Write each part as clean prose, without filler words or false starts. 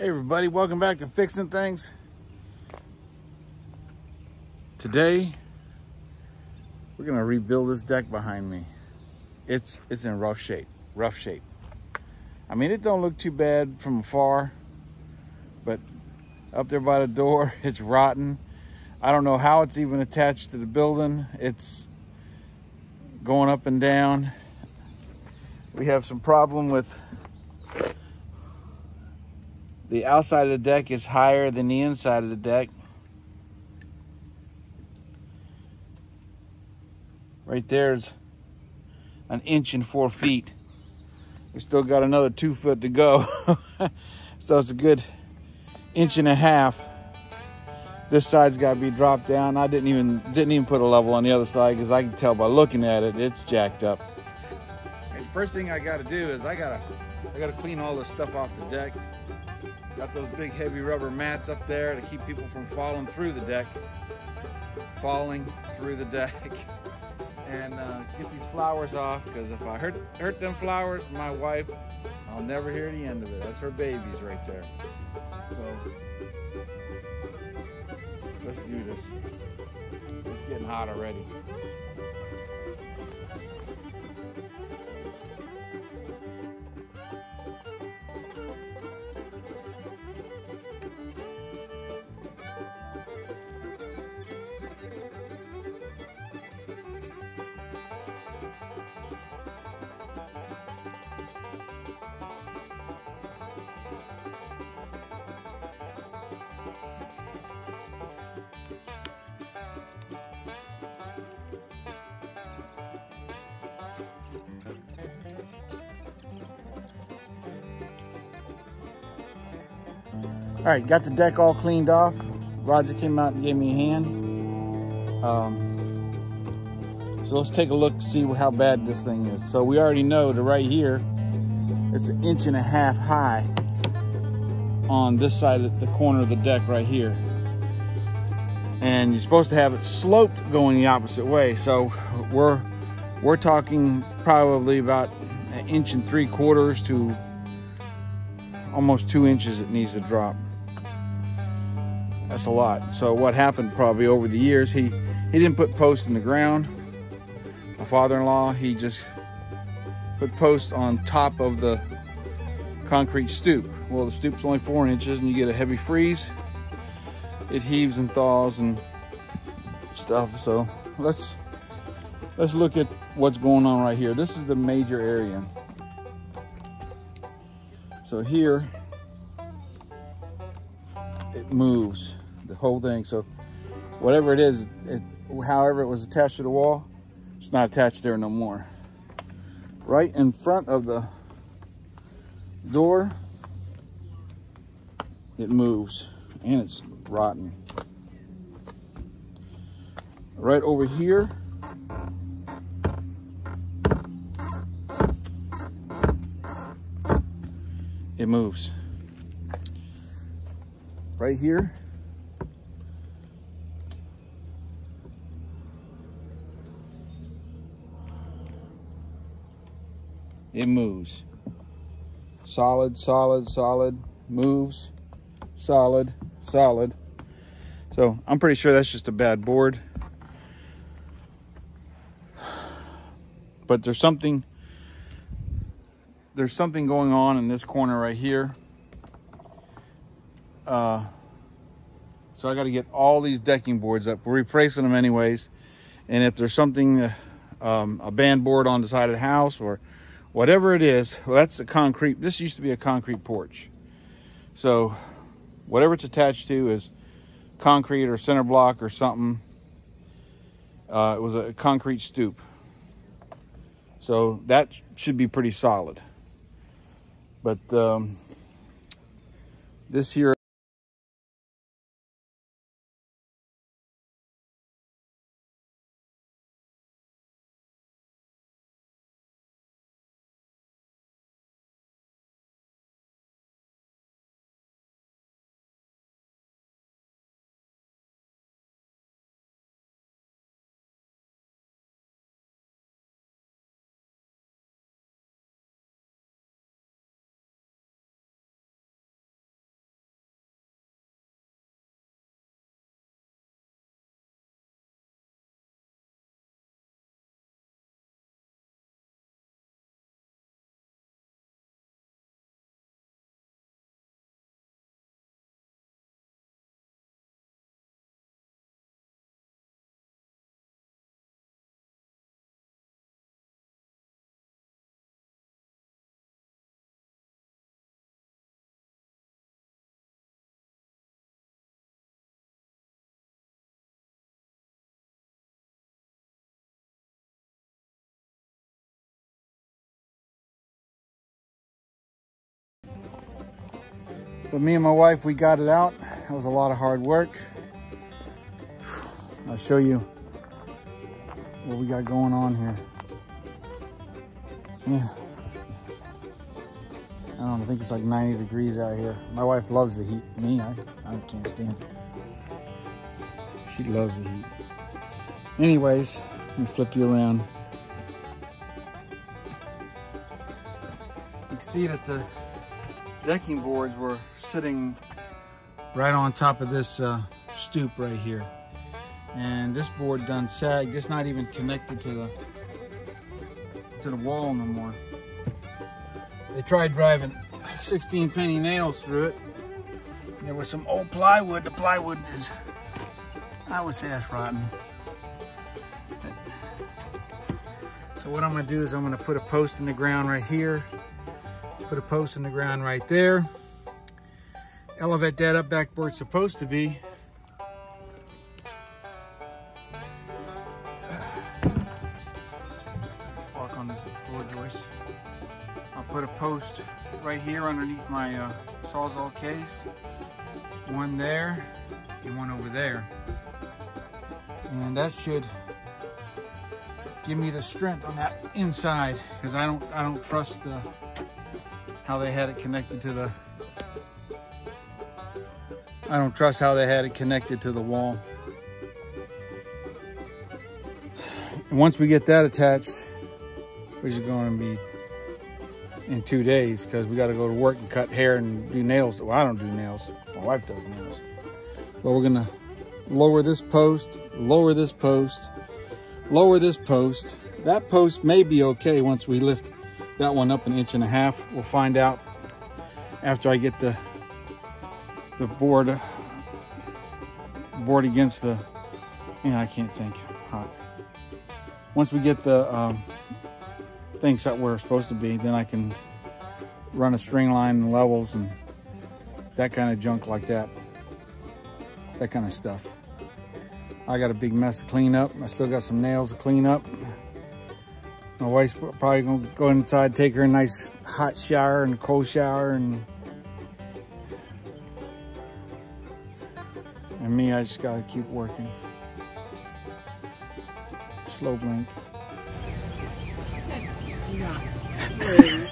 Hey everybody, welcome back to Fixing Things. Today, we're gonna rebuild this deck behind me. It's in rough shape. I mean, it don't look too bad from afar, but up there by the door, it's rotten. I don't know how it's even attached to the building. It's going up and down. We have some problem with the outside of the deck is higher than the inside of the deck. Right there's an inch and 4 feet. We still got another 2 foot to go. So it's a good inch and a half. This side's got to be dropped down. I didn't even put a level on the other side because I can tell by looking at it, it's jacked up. Okay, first thing I got to do is I gotta clean all this stuff off the deck. Got those big heavy rubber mats up there to keep people from falling through the deck. And get these flowers off, because if I hurt them flowers, my wife, I'll never hear the end of it. That's her babies right there. So let's do this. It's getting hot already. All right, got the deck all cleaned off. Roger came out and gave me a hand. So let's take a look to see how bad this thing is. So we already know that right here, it's an inch and a half high on this side of the corner of the deck right here. And you're supposed to have it sloped going the opposite way. So we're talking probably about 1 3/4 inches to almost 2 inches it needs to drop. That's a lot. So what happened probably over the years, he didn't put posts in the ground. My father-in-law, he just put posts on top of the concrete stoop. Well, the stoop's only 4 inches and you get a heavy freeze. It heaves and thaws and stuff. So let's look at what's going on right here. This is the major area. So here, it moves, the whole thing. So whatever it is, however it was attached to the wall, it's not attached there no more. Right in front of the door, it moves and it's rotten. Right over here, it moves. Right here, it moves. Solid, moves, solid. So I'm pretty sure that's just a bad board. But there's something going on in this corner right here. So I got to get all these decking boards up. We're replacing them anyways. And if there's something, a band board on the side of the house or whatever it is, well, that's a concrete. This used to be a concrete porch. So whatever it's attached to is concrete or center block or something. It was a concrete stoop. So that should be pretty solid. But this here But me and my wife, we got it out. It was a lot of hard work. I'll show you what we got going on here. Yeah. I don't know, I think it's like 90 degrees out here. My wife loves the heat. Me, I can't stand it. She loves the heat. Anyways, let me flip you around. You can see that the decking boards were sitting right on top of this stoop right here. And this board done sagged. It's not even connected to the wall no more. They tried driving 16 penny nails through it. And there was some old plywood. The plywood is, I would say that's rotten. So what I'm gonna do is I'm gonna put a post in the ground right here. Put a post in the ground right there. Elevate that up back where it's supposed to be. Walk on this floor joist. I'll put a post right here underneath my Sawzall case. One there and one over there. And that should give me the strength on that inside, because I don't trust how they had it connected to the wall. And once we get that attached, which is going to be in 2 days, because we got to go to work and cut hair and do nails. Well, I don't do nails. My wife does nails. But we're gonna lower this post, lower this post, lower this post. That post may be okay once we lift that one up 1.5 inches. We'll find out after I get the board against the, I can't think, hot. Once we get the things that where it's supposed to be, then I can run a string line and levels and that kind of junk like that. That kind of stuff. I got a big mess to clean up. I still got some nails to clean up. My wife's probably gonna go inside, take her a nice hot shower and a cold shower, and me, I just gotta keep working. Slow blink. That's not true.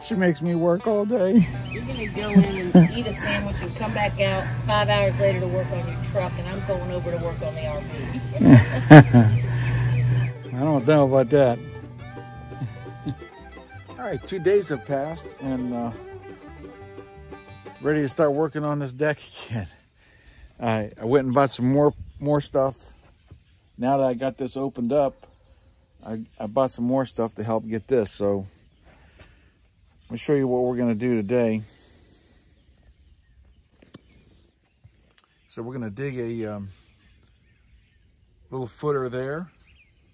She makes me work all day. You're gonna go in and eat a sandwich and come back out 5 hours later to work on your truck, and I'm going over to work on the RV. I don't know about that. All right, 2 days have passed, and ready to start working on this deck again. I went and bought some more stuff. Now that I got this opened up, I bought some more stuff to help get this. So let me show you what we're gonna do today. So we're gonna dig a little footer there,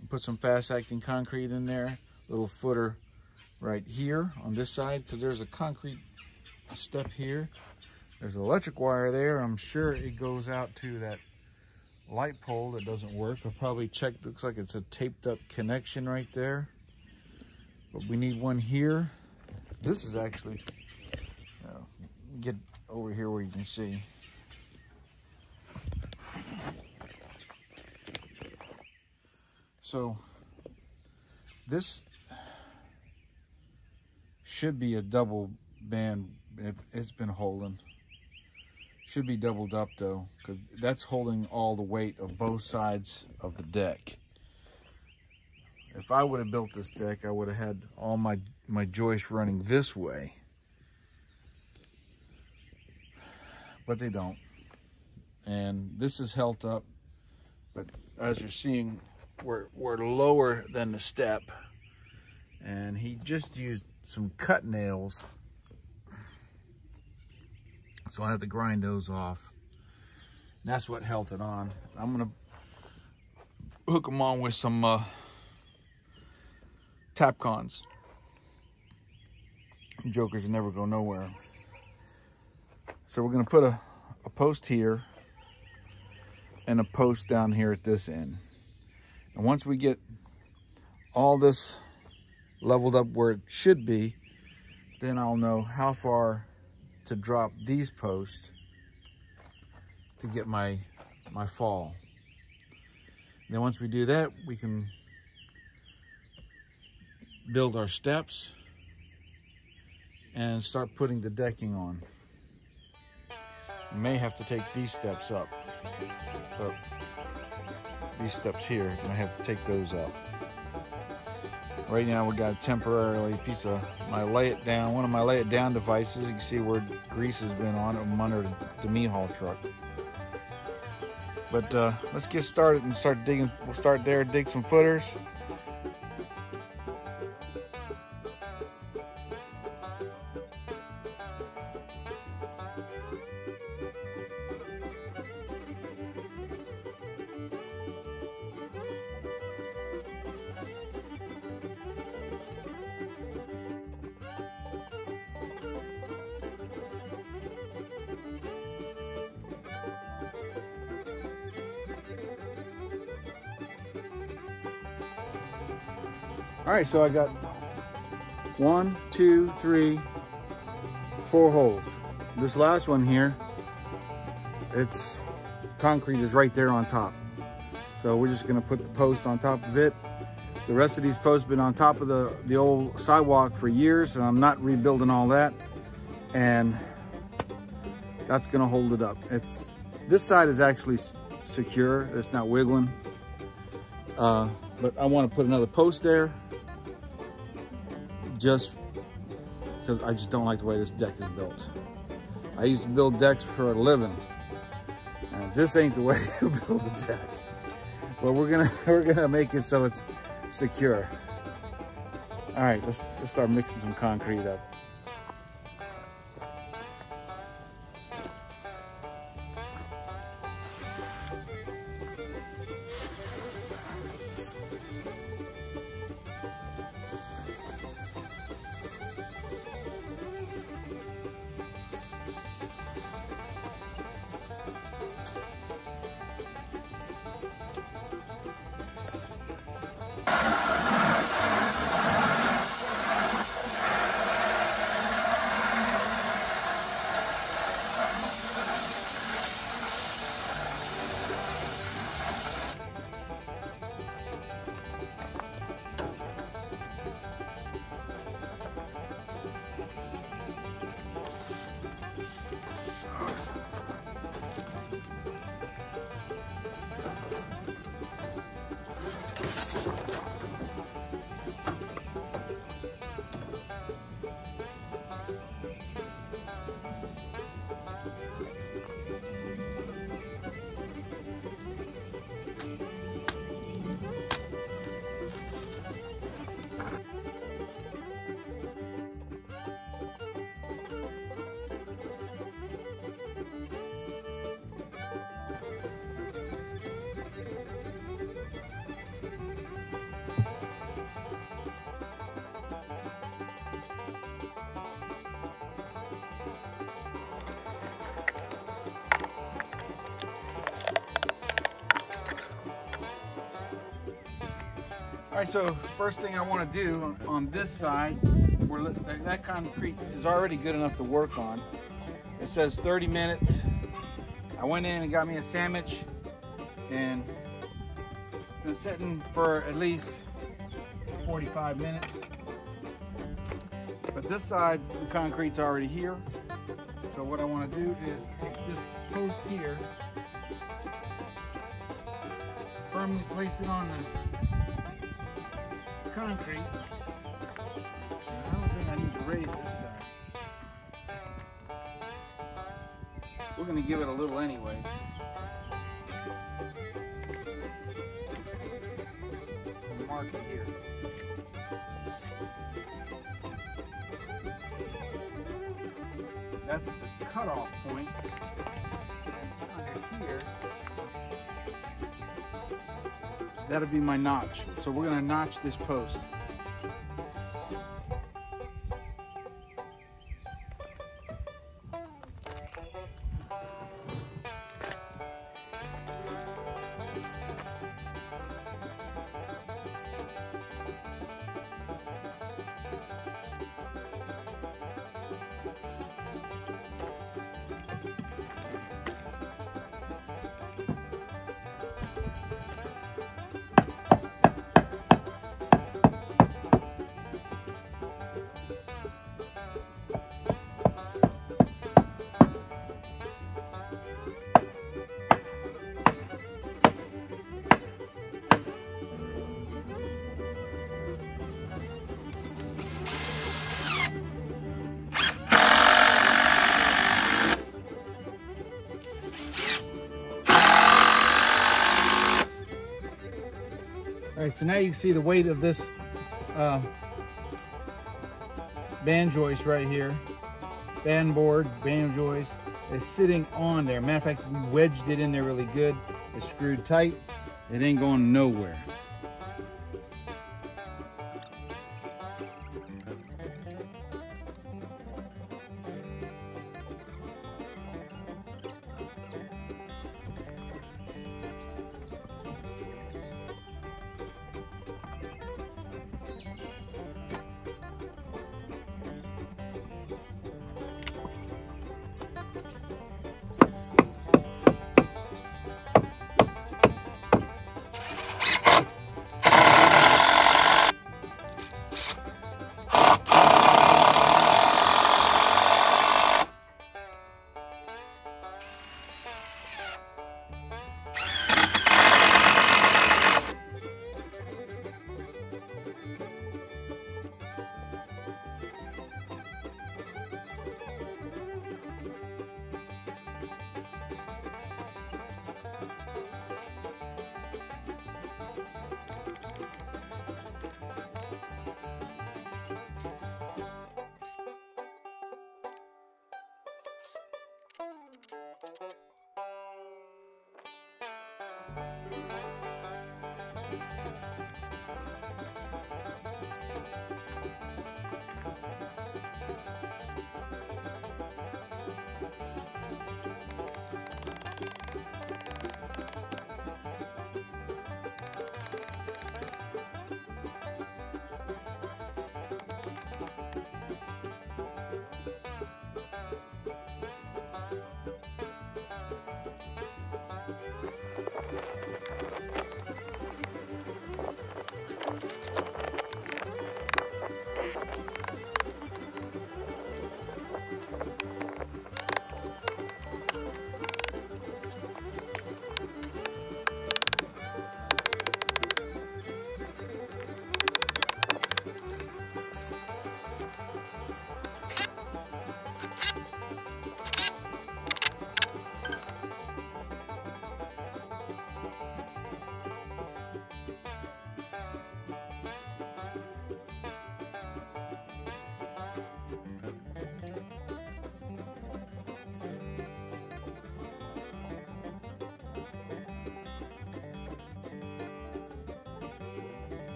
and put some fast-acting concrete in there. Little footer right here on this side, because there's a concrete step here. There's an electric wire there. I'm sure it goes out to that light pole that doesn't work. I'll probably check. Looks like it's a taped up connection right there. But we need one here. This is actually, get over here where you can see. So this should be a double band. It's been holding. Should be doubled up though, because that's holding all the weight of both sides of the deck. If I would have built this deck, I would have had all my joists running this way. But they don't. And this is held up, but as you're seeing, we're lower than the step. And he just used some cut nails, so I have to grind those off. And that's what held it on. I'm gonna hook them on with some Tapcons. Jokers never go nowhere. So we're gonna put a post here and a post down here at this end. And once we get all this leveled up where it should be, then I'll know how far to drop these posts to get my fall. Then once we do that, we can build our steps and start putting the decking on. We may have to take these steps up. So these steps here, I have to take those up. Right now we got a temporarily piece of my lay it down, one of my lay it down devices. You can see where grease has been on it. I'm under the me haul truck. But let's get started and start digging. We'll start there, dig some footers. All right, so I got 1, 2, 3, 4 holes. This last one here, it's concrete is right there on top. So we're just gonna put the post on top of it. The rest of these posts have been on top of the old sidewalk for years, and I'm not rebuilding all that. And that's gonna hold it up. This side is actually secure, it's not wiggling. But I wanna put another post there, just because I just don't like the way this deck is built. I used to build decks for a living, and this ain't the way to build a deck. But we're gonna make it so it's secure. All right, let's start mixing some concrete up. All right, so first thing I want to do on this side, where that concrete is already good enough to work on. It says 30 minutes. I went in and got me a sandwich, and been sitting for at least 45 minutes. But this side, the concrete's already here. So what I want to do is take this post here, firmly place it on the concrete. And I don't think I need to raise this side. We're going to give it a little anyway. I'll mark it here. That's the cutoff point. Under here, that'll be my notch. So we're going to notch this post. All right, so now you can see the weight of this band joist right here. Band board, band joist is sitting on there. Matter of fact, we wedged it in there really good. It's screwed tight. It ain't going nowhere.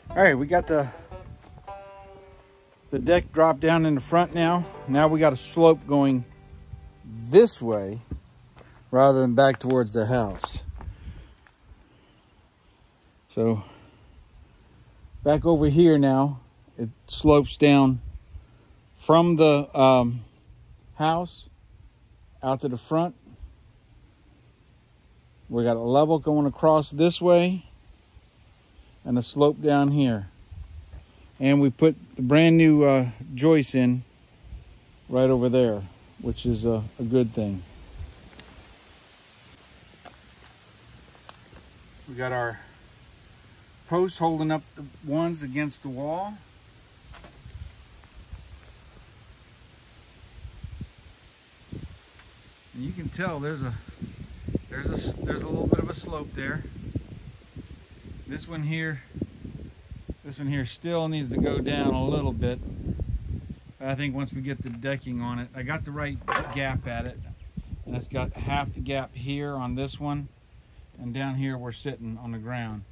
All right, we got the deck dropped down in the front now. Now we got a slope going this way rather than back towards the house. So back over here now, it slopes down from the house out to the front. We got a level going across this way and a slope down here. And we put the brand new joist in right over there, which is a good thing. We got our posts holding up the ones against the wall. And you can tell there's a little bit of a slope there. This one here still needs to go down a little bit. I think once we get the decking on it, I got the right gap at it. And it's got half the gap here on this one, and down here we're sitting on the ground.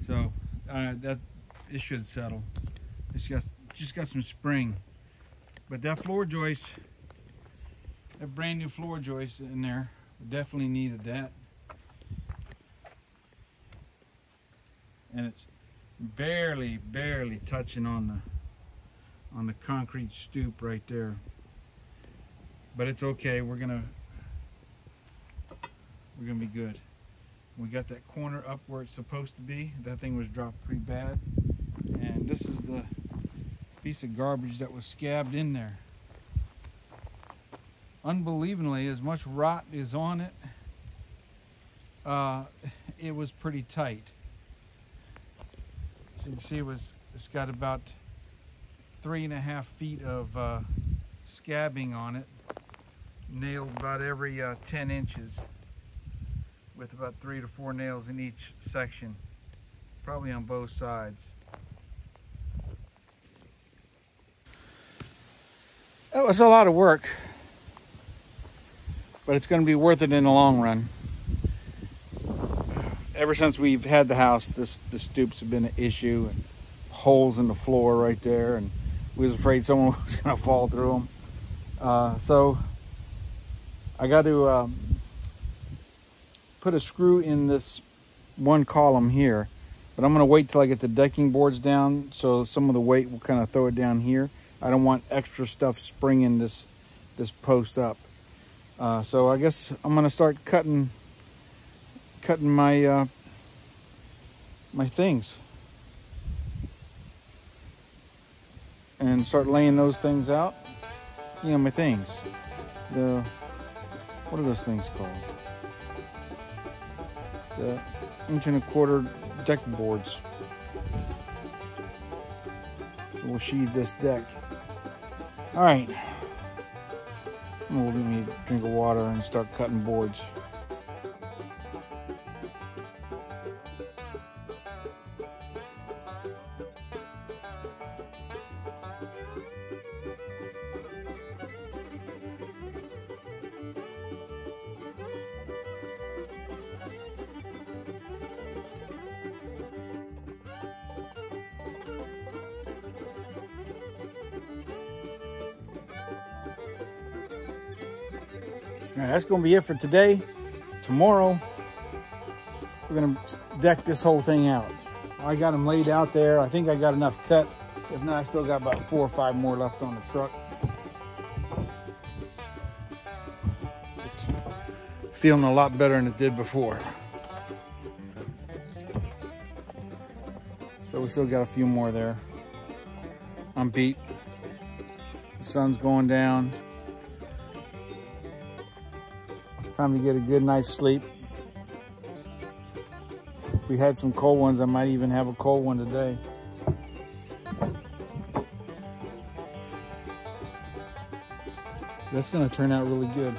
So that it should settle. It's just got some spring But that floor joist, that brand new floor joist in there, definitely needed that. And it's barely touching on the concrete stoop right there. But it's okay. We're gonna be good. We got that corner up where it's supposed to be. That thing was dropped pretty bad. And this is the piece of garbage that was scabbed in there. Unbelievably, as much rot is on it, it was pretty tight. So you can see it's got about 3.5 feet of scabbing on it, nailed about every 10 inches, with about 3 to 4 nails in each section, probably on both sides. It was a lot of work, but it's going to be worth it in the long run. Ever since we've had the house, the stoops have been an issue, and holes in the floor right there, and we was afraid someone was going to fall through them. So I got to put a screw in this one column here, but I'm going to wait till I get the decking boards down, so some of the weight will kind of throw it down here. I don't want extra stuff springing this post up. So I guess I'm going to start cutting my my things and start laying those things out. You know, my things. What are those things called? The 1.25 inch deck boards. So we'll sheathe this deck. All right. We'll give me a drink of water and start cutting boards. All right, that's going to be it for today. Tomorrow, we're going to deck this whole thing out. I got them laid out there. I think I got enough cut. If not, I still got about 4 or 5 more left on the truck. It's feeling a lot better than it did before. So we still got a few more there. I'm beat. The sun's going down. Time to get a good night's sleep. If we had some cold ones, I might even have a cold one today. That's gonna turn out really good.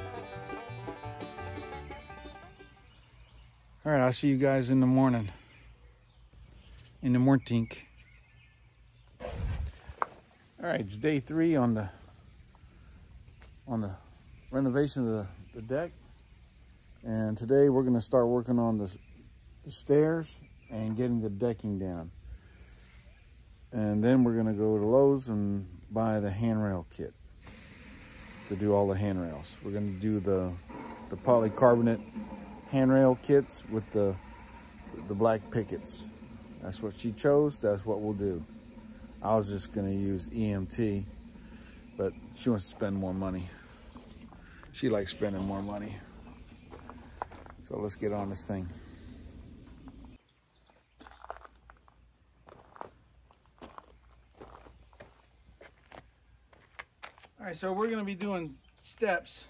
All right, I'll see you guys in the morning. In the morning. All right, it's day 3 on the renovation of the deck. And today we're going to start working on the stairs and getting the decking down. And then we're going to go to Lowe's and buy the handrail kit to do all the handrails. We're going to do the polycarbonate handrail kits with the black pickets. That's what she chose. That's what we'll do. I was just going to use EMT, but she wants to spend more money. She likes spending more money. So let's get on this thing. All right, so we're gonna be doing steps.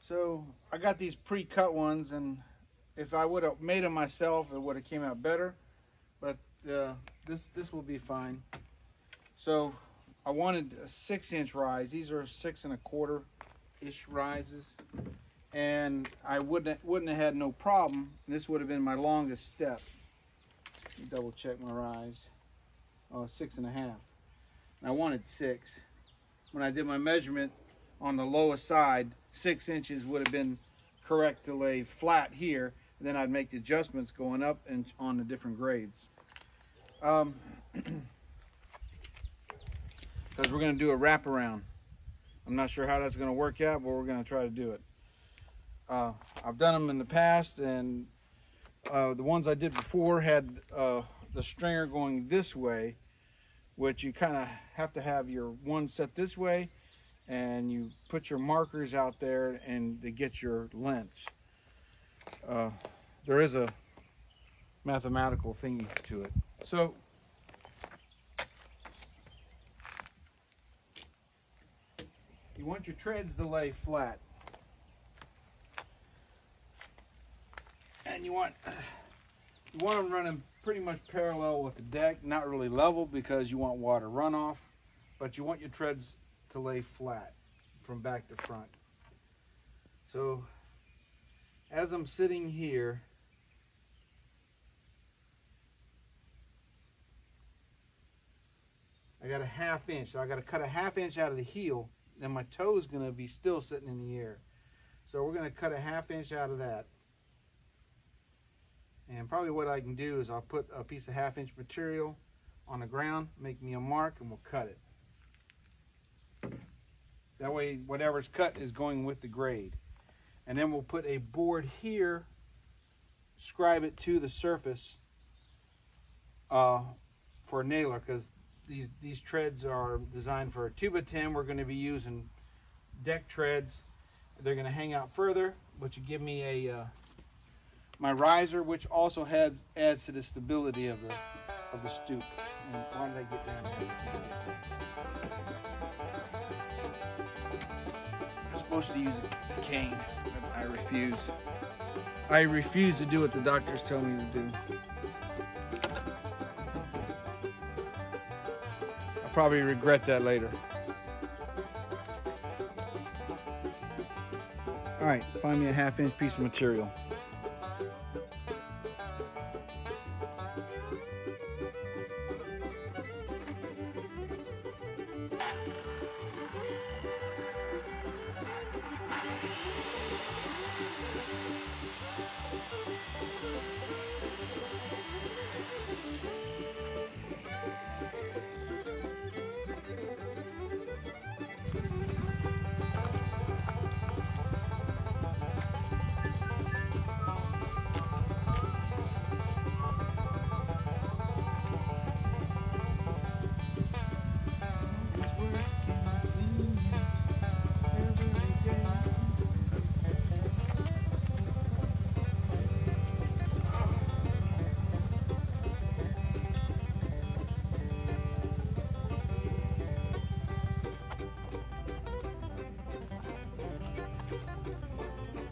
So I got these pre-cut ones, and if I would have made them myself, it would have came out better, but this will be fine. So I wanted a 6-inch rise. These are 6 1/4-ish rises. And I wouldn't have had no problem. This would have been my longest step. Let me double check my rise. Oh, 6.5. And I wanted 6. When I did my measurement on the lowest side, 6 inches would have been correct to lay flat here. And then I'd make the adjustments going up and on the different grades. A because we're going to do a wraparound. I'm not sure how that's going to work out, but we're going to try to do it. I've done them in the past, and the ones I did before had the stringer going this way, which you kind of have to have your one set this way, and you put your markers out there and to get your lengths. There is a mathematical thingy to it. So you want your treads to lay flat, and you want them running pretty much parallel with the deck, not really level because you want water runoff, but you want your treads to lay flat from back to front. So as I'm sitting here, I got a 1/2 inch, so I got to cut a 1/2 inch out of the heel, and my toe is going to be still sitting in the air. So we're going to cut a 1/2 inch out of that. And probably what I can do is I'll put a piece of 1/2 inch material on the ground, make me a mark, and we'll cut it. That way whatever's cut is going with the grade. And then we'll put a board here, scribe it to the surface for a nailer, because these treads are designed for a 2x10. We're going to be using deck treads. They're going to hang out further, which will give me a my riser, which also adds to the stability of the stoop. And why did I get down here? I'm supposed to use a cane, but I refuse. I refuse to do what the doctors tell me to do. I'll probably regret that later. All right, find me a 1/2 inch piece of material.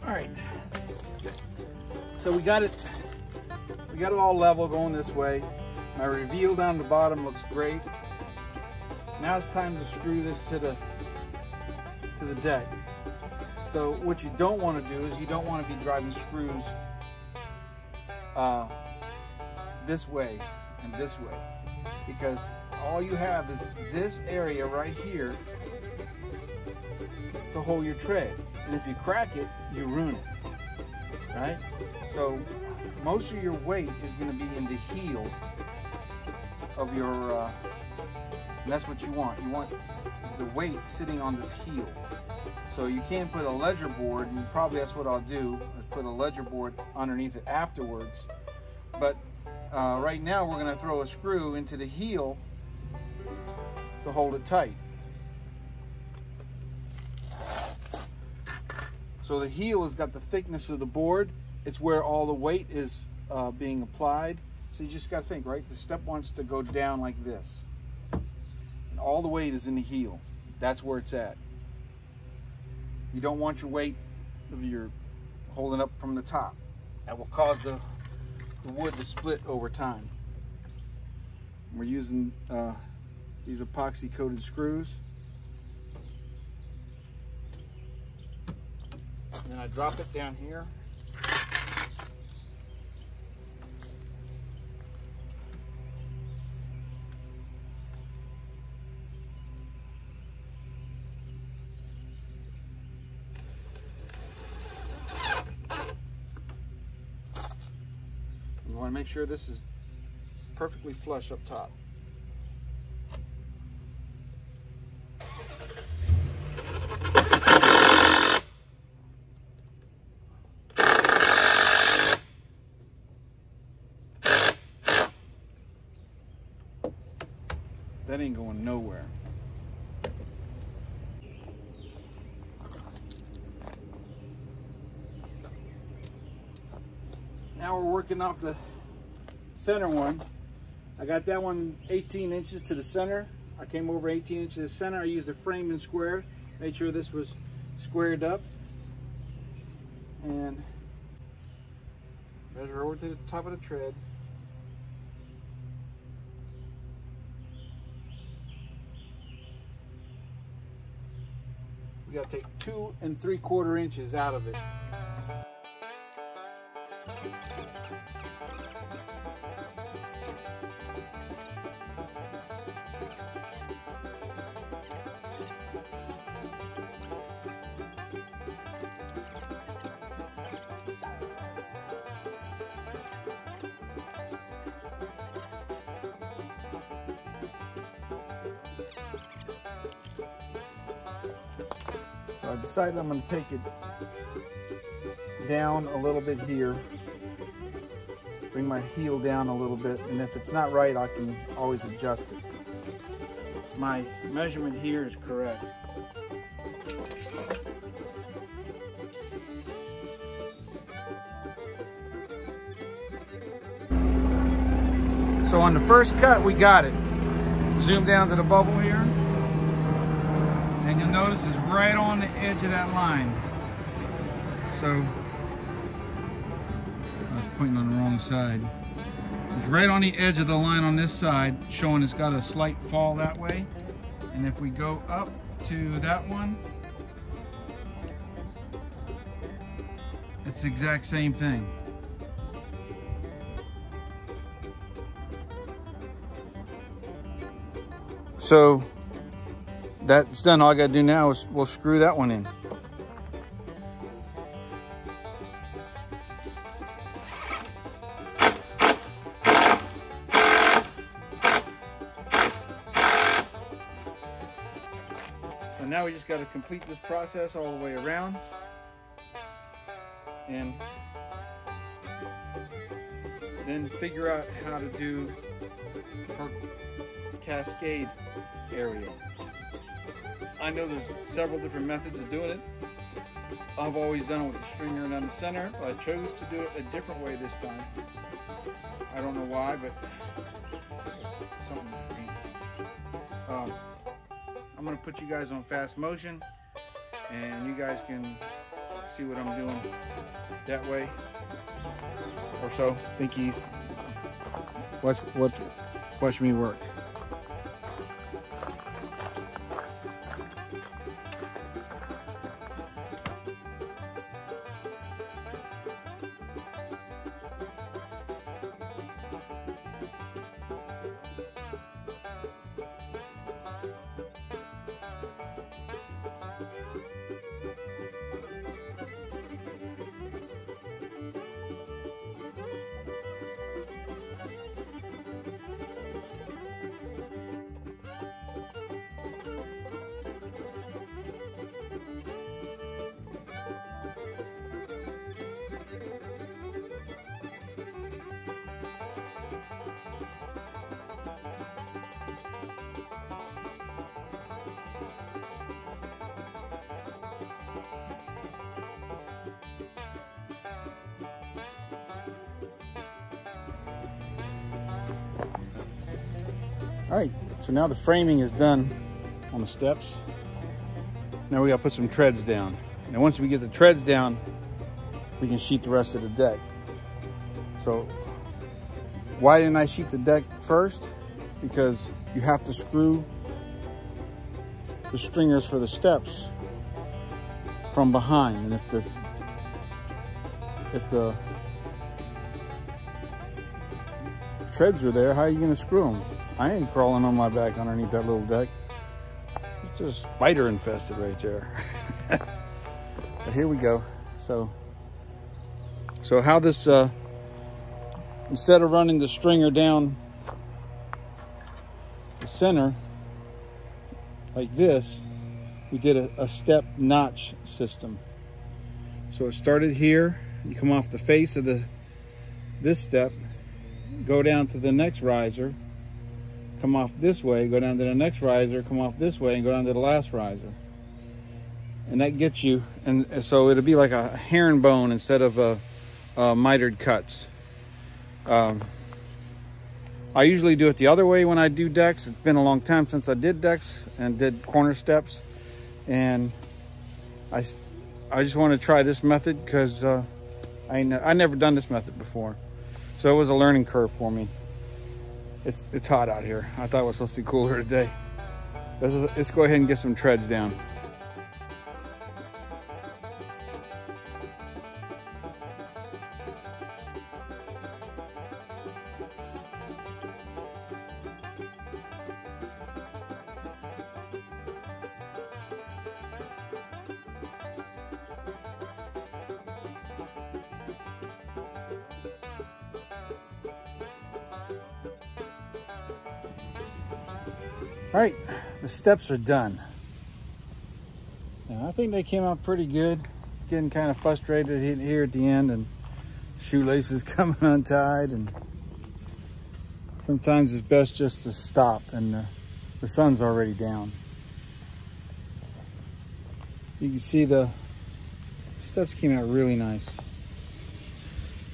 All right, so we got it all level going this way. My reveal down the bottom looks great. Now it's time to screw this to the deck. So what you don't want to do is you don't want to be driving screws this way and this way, because all you have is this area right here to hold your tread. And if you crack it, you ruin it, right? So most of your weight is going to be in the heel of your, and that's what you want. You want the weight sitting on this heel. So you can't put a ledger board, and probably that's what I'll do, is put a ledger board underneath it afterwards. But right now we're going to throw a screw into the heel to hold it tight. So the heel has got the thickness of the board. It's where all the weight is being applied. So you just got to think, right? The step wants to go down like this. And all the weight is in the heel. That's where it's at. You don't want your weight if you're holding up from the top. That will cause the wood to split over time. We're using these epoxy coated screws. And I drop it down here. You want to make sure this is perfectly flush up top. That ain't going nowhere. Now we're working off the center one. I got that one 18 inches to the center. I came over 18 inches to the center. I used a frame and square. Made sure this was squared up. And measure over to the top of the tread. We gotta take 2 3/4 inches out of it. I decided I'm going to take it down a little bit here, bring my heel down a little bit, and if it's not right, I can always adjust it. My measurement here is correct. So on the first cut, we got it. Zoom down to the bubble here. And you'll notice it's right on the edge of that line. So, I was pointing on the wrong side. It's right on the edge of the line on this side, showing it's got a slight fall that way. And if we go up to that one, it's the exact same thing. So, that's done. All I gotta do now is we'll screw that one in. So now we just gotta complete this process all the way around. And then figure out how to do her cascade area. I know there's several different methods of doing it. I've always done it with the stringer down the center, but I chose to do it a different way this time. I don't know why, but something fancy. I'm going to put you guys on fast motion, and you guys can see what I'm doing that way or so. Pinkies, watch me work. All right, so now the framing is done on the steps. Now we gotta put some treads down. Now once we get the treads down, we can sheet the rest of the deck. So why didn't I sheet the deck first? Because you have to screw the stringers for the steps from behind. And if the treads are there, how are you gonna screw them? I ain't crawling on my back underneath that little deck. It's just spider infested right there. But here we go. So how this, instead of running the stringer down the center like this, we did a step notch system. So it started here, you come off the face of this step, go down to the next riser, come off this way, go down to the next riser, come off this way, and go down to the last riser. And that gets you, and so it'll be like a herringbone instead of a mitered cuts. I usually do it the other way when I do decks. It's been a long time since I did decks and did corner steps, and I just want to try this method because I never done this method before, so it was a learning curve for me. It's hot out here. I thought it was supposed to be cooler today. Let's go ahead and get some treads down. All right, the steps are done. Now, I think they came out pretty good. It's getting kind of frustrated here at the end, and shoelaces coming untied, and sometimes it's best just to stop, and the sun's already down. You can see the steps came out really nice.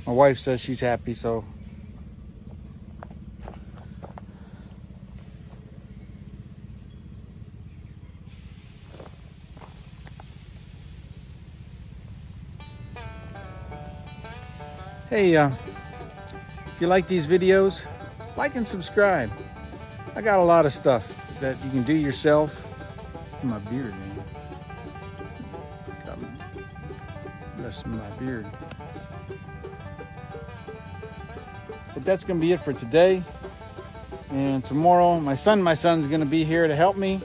My wife says she's happy, so hey, if you like these videos, like and subscribe. I got a lot of stuff that you can do yourself. My beard, man. Got messing with my beard. But that's gonna be it for today. And tomorrow, my son's gonna be here to help me.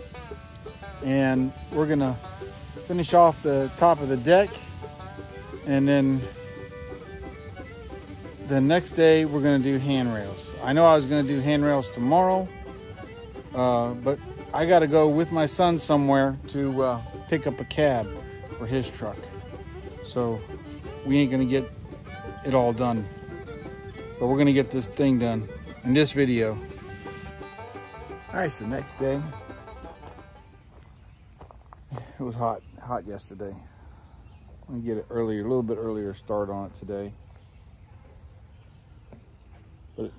And we're gonna finish off the top of the deck. And then the next day, we're gonna do handrails. I know I was gonna do handrails tomorrow, but I gotta go with my son somewhere to pick up a cab for his truck. So we ain't gonna get it all done, but we're gonna get this thing done in this video. All right, so next day. It was hot yesterday. I'm gonna get it earlier, a little bit earlier start on it today. But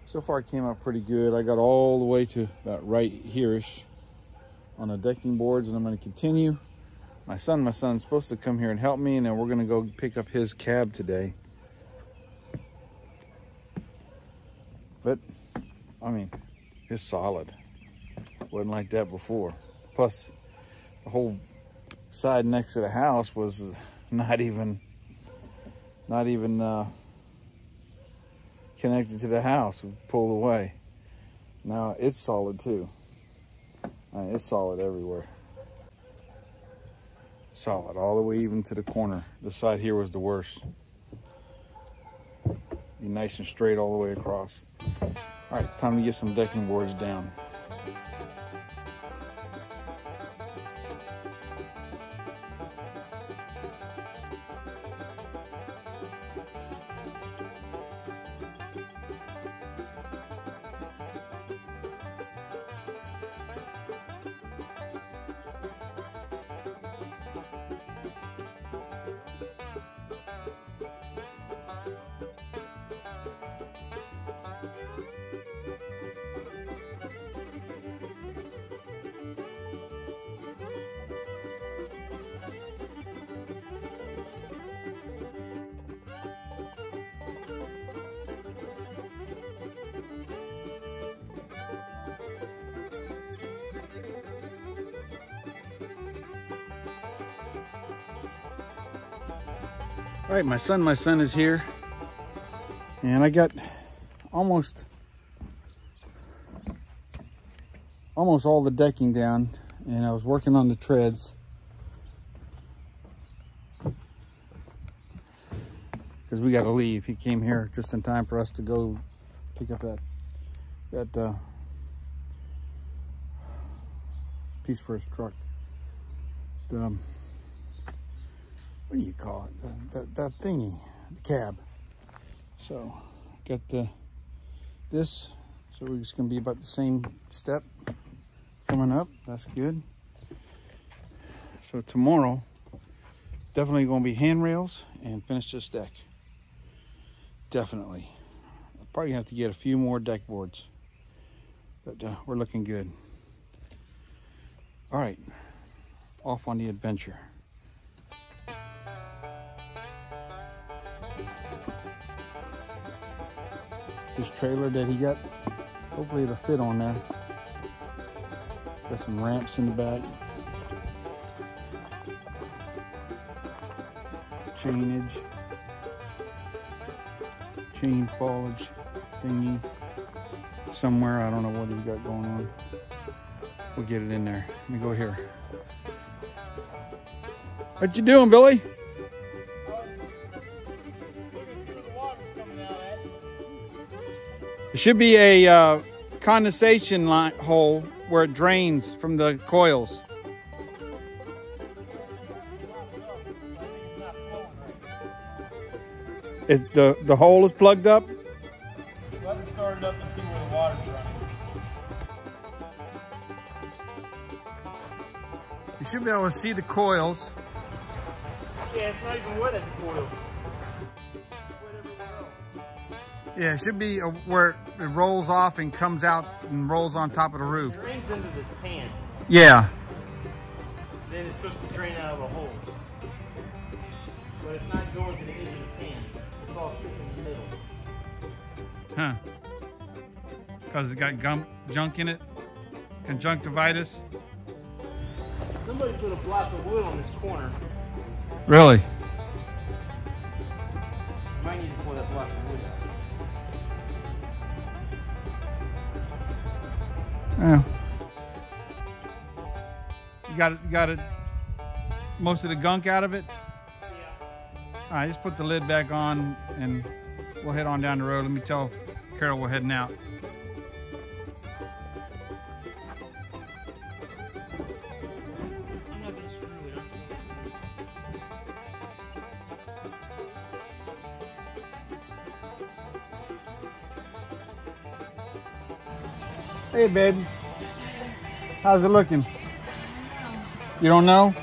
so far it came out pretty good. I got all the way to about right here-ish on the decking boards, and I'm going to continue. My son's supposed to come here and help me, and then we're going to go pick up his cab today. But I mean, it's solid. Wasn't like that before. Plus, the whole side next to the house was not even connected to the house. We pulled away. Now it's solid too. It's solid everywhere. Solid all the way even to the corner. This side here was the worst. Be nice and straight all the way across. All right, it's time to get some decking boards down. All right, my son is here, and I got almost all the decking down, and I was working on the treads because we got to leave. He came here just in time for us to go pick up that piece for his truck. What do you call it? That thingy, the cab. So got this So it's going to be about the same step coming up. That's good. So tomorrow, definitely going to be handrails and finish this deck. Definitely. I'll probably have to get a few more deck boards. But we're looking good. All right. Off on the adventure. This trailer that he got, hopefully it'll fit on there. It's got some ramps in the back. Chainage. Chain foliage thingy. Somewhere, I don't know what he's got going on. We'll get it in there. Let me go here. What you doing, Billy? It should be a condensation line hole where it drains from the coils. Is the hole is plugged up? Let it start it up and see where the water's running. You should be able to see the coils. Yeah, it's not even wet at the coil. Yeah, it should be where it rolls off and comes out and rolls on top of the roof. It drains into this pan. Yeah. Then it's supposed to drain out of a hole. But it's not going to the edge of the pan. It's all sitting in the middle. Huh. Because it got junk in it? Conjunctivitis? Somebody put a block of wood on this corner. Really? You might need to pull that block of wood out. Yeah. You got it, most of the gunk out of it? Yeah. All right, just put the lid back on and we'll head on down the road. Let me tell Carol we're heading out. I'm not going to screw it up. Hey, babe. How's it looking? You don't know?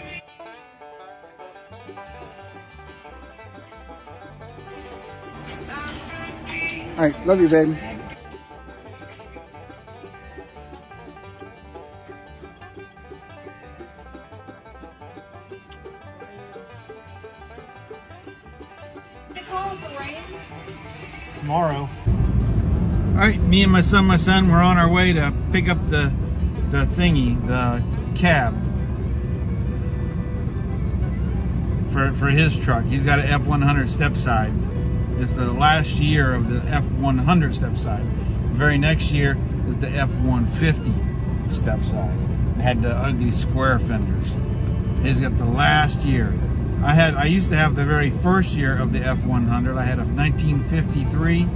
All right, love you, babe. Tomorrow. All right, me and my son, we're on our way to pick up the thingy, the cab for his truck. He's got an F100 step side. It's the last year of the F100 step side. The very next year is the F150 step side. It had the ugly square fenders. He's got the last year. I used to have the very first year of the F100. I had a 1953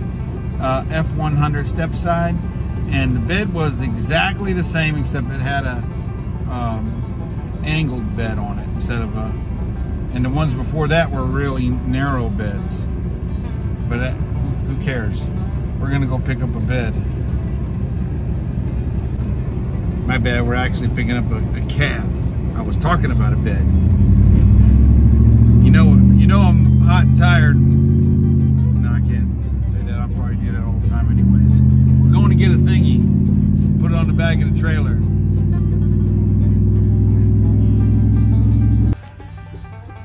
F100 step side, and the bed was exactly the same except it had a angled bed on it instead of a. And the ones before that were really narrow beds. But who cares? We're gonna go pick up a bed. My bad. We're actually picking up a cab. I was talking about a bed. You know I'm hot and tired. No, I can't say that. I'll probably do that all the time anyways. We're going to get a thingy, put it on the back of the trailer.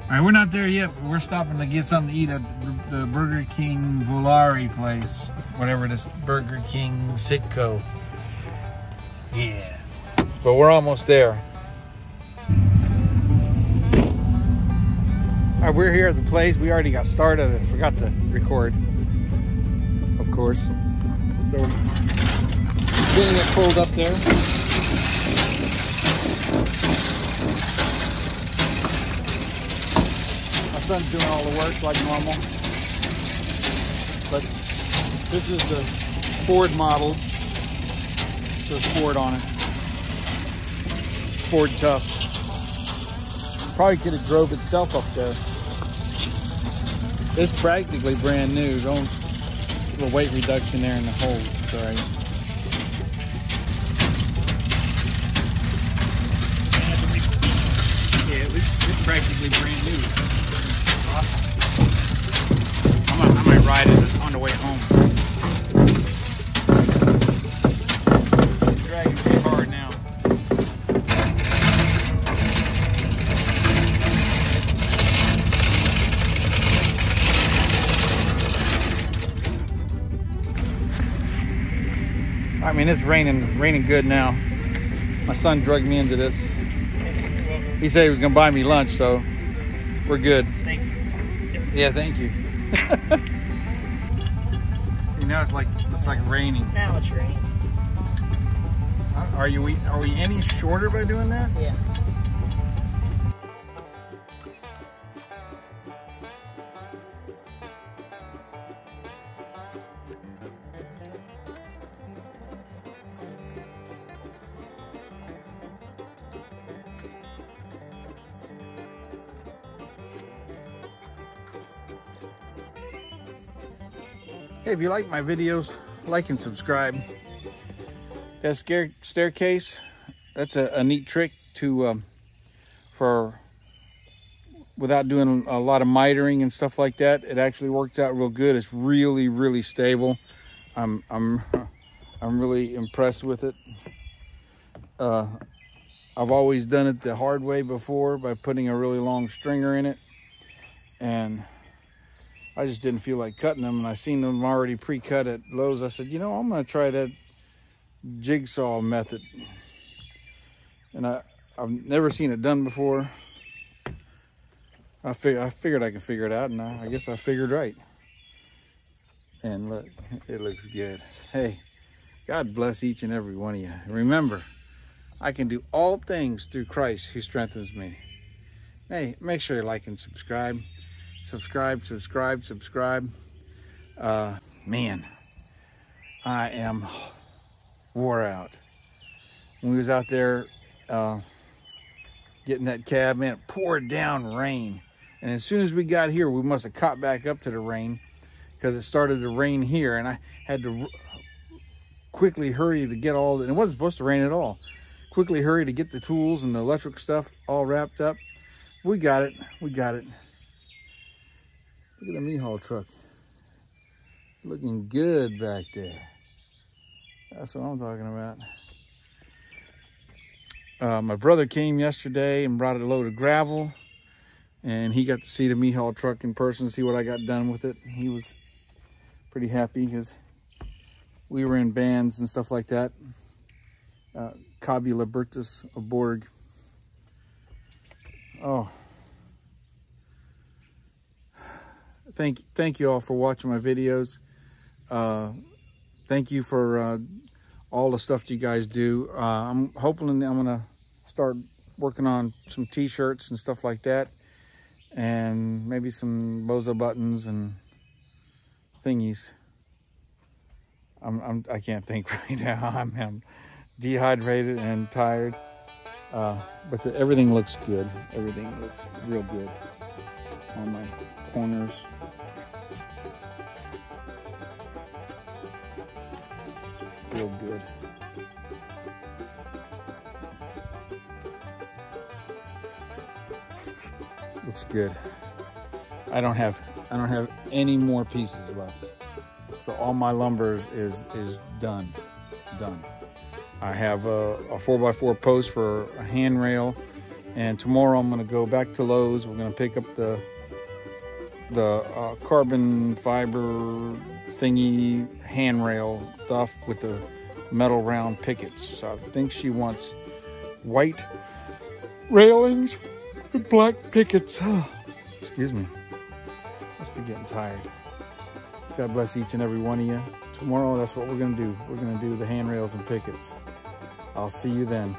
All right, we're not there yet, but we're stopping to get something to eat at the Burger King Volare place. Whatever this Burger King Sitco. Yeah. But we're almost there. All right, we're here at the place. We already got started. I forgot to record, of course. So we're getting it pulled up there. My son's doing all the work like normal. But this is the Ford model. It says Ford on it. Ford Tough. Probably could have drove itself up there. It's practically brand new. Don't a little weight reduction there in the hole. Sorry. practically brand new. Awesome. I might ride it on the way home. It's dragging pretty hard now. I mean, it's raining good now. My son drugged me into this. He said he was gonna buy me lunch, so we're good. Thank you. Yeah, thank you. You know, it's like raining. Now it's raining. Are we any shorter by doing that? Yeah. Hey, if you like my videos, like and subscribe. That staircase, that's a neat trick to for without doing a lot of mitering and stuff like that. It actually works out real good. It's really stable. I'm really impressed with it. I've always done it the hard way before by putting a really long stringer in it, and I just didn't feel like cutting them, and I seen them already pre-cut at Lowe's. I said, you know, I'm gonna try that jigsaw method. And I've never seen it done before. I figured I could figure it out, and I guess I figured right. And look, it looks good. Hey, God bless each and every one of you. Remember, I can do all things through Christ who strengthens me. Hey, make sure you like and subscribe. Subscribe. Man, I am wore out. When we was out there getting that cab, man, it poured down rain. And as soon as we got here, we must have caught back up to the rain, because it started to rain here, and I had to quickly hurry to get all, and it wasn't supposed to rain at all. Quickly hurry to get the tools and the electric stuff all wrapped up. We got it. Look at the Mehaul truck. Looking good back there. That's what I'm talking about. My brother came yesterday and brought a load of gravel, and he got to see the Mehaul truck in person, see what I got done with it. He was pretty happy because we were in bands and stuff like that. Cabi Libertas of Borg. Oh. Thank you all for watching my videos. Thank you for all the stuff you guys do. I'm hoping I'm gonna start working on some t-shirts and stuff like that, and maybe some Bozo buttons and thingies. I can't think right now. I'm dehydrated and tired, but everything looks good. Everything looks real good on my corners. Real good. Looks good. I don't have any more pieces left. So all my lumber is done. I have a 4x4 post for a handrail, and tomorrow I'm going to go back to Lowe's. We're going to pick up the carbon fiber thingy handrail stuff with the metal round pickets. So I think she wants white railings with black pickets. Excuse me. Must be getting tired. God bless each and every one of you. Tomorrow, that's what we're going to do. We're going to do the handrails and pickets. I'll see you then.